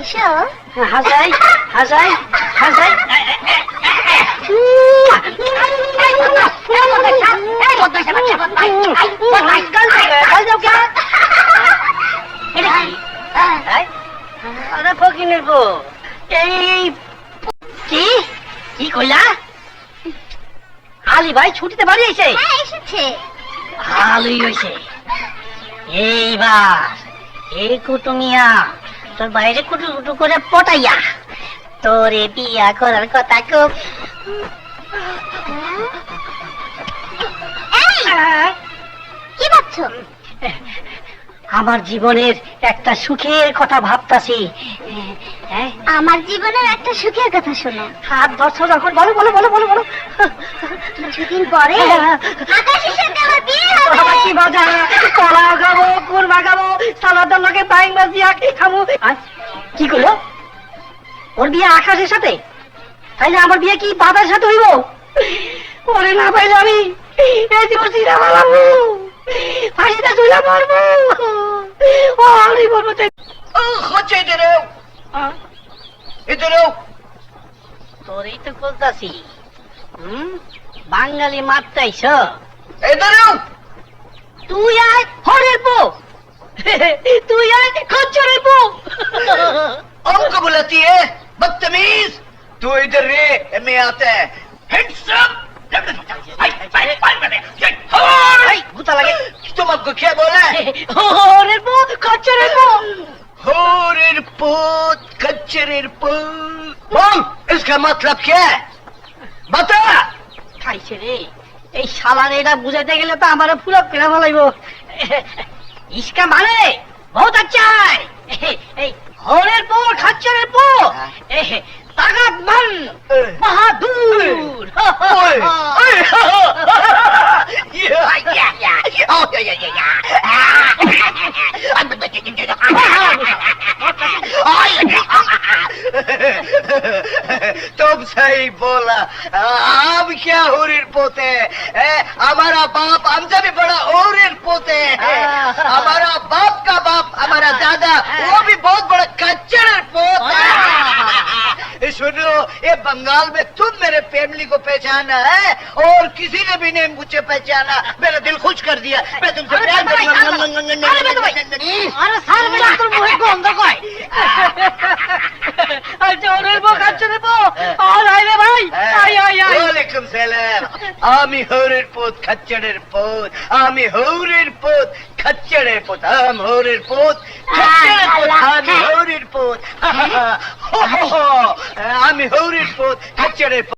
এসো। হাসাই হাসাই হাসাই ফকিনের বউ এই কি কি কইলা? আলী ভাই ছুটিতে বাড়ি এসে এসেছে। ভালোই হয়েছে। এইবার এই কুটুমিয়া তোর বাইরে কুটু কুটু করে পটাইয়া তোরে বিয়া করার কথা খুব কি ভাবছো? আমার জীবনের একটা সুখের কথা ভাবতাছি। আমার জীবনের একটা সুখের কথা শোনো। হাত ধরছো যখন বলো বলো বলো বলো বলো। কিছুদিন পরে আকাশের সাথে আমার বিয়ে হবে। কি মজা! কলা খাবো, কুরমা খাবো, সালাদের লগে বাইং বাজিয়া খাবো। কি করলো? ওর বিয়ে আকাশের সাথে? তাইলে আমার বিয়ে কি বাবার সাথে হইব? ওরে না পাইলে আমি এই জীবন চিরা মারাবো, ফাঁসিতে চুলা মারবো। ও আমি বলবো হচ্ছে এদেরও তোরই তো বলতাছি। বাঙালি মারতাইছ এদেরও তুই আয় হরের পো, তুই আয় খচ্চরের পো। हमको बुलाती है बदतमीज। तू इधर रे मैं आता है हैंडसम। ভূতা লাগে। तुम आपको क्या बोला है? হরের পো খচ্চরের পো। होरेर पोत कच्चरेर पोत। बोल इसका मतलब क्या है? बता। খাইছে রে এই শালার, এটা বুঝাইতে গেলে তো আমার ফুলক কেনা ফেলাইব। ইসকা মানে বহুত আচ্ছা এই হরের পো খচ্চরের পো তাগাতমান বাহাদুর। तुम सही बोला। अब क्या होरेर पोते है? हमारा बाप हमसे भी बड़ा होरेर पोते है। हमारा बाप का बाप हमारा दादा वो भी बहुत बड़ा कच्चर पोत है। सुनो, ये बंगाल में तुम मेरे फैमिली को पहचाना है और किसी ने भी नहीं मुझे पहचाना। मेरा दिल खुश कर दिया। मैं तुमसे प्यार আরে স্যার মেলা তোর মুখে গন্ধ কয়। আচ্ছা হরের পো খচ্চরের পো আর আইলে ভাই আই আই আই। ওয়ালাইকুম সালাম। আমি হরের পোত খচ্চরের পোত। আমি হরের পোত খচ্চরের পোত। আমি হরের পোত খচ্চরের পোত। আমি হরের পোত। আমি হরের পোত খচ্চরের পোত।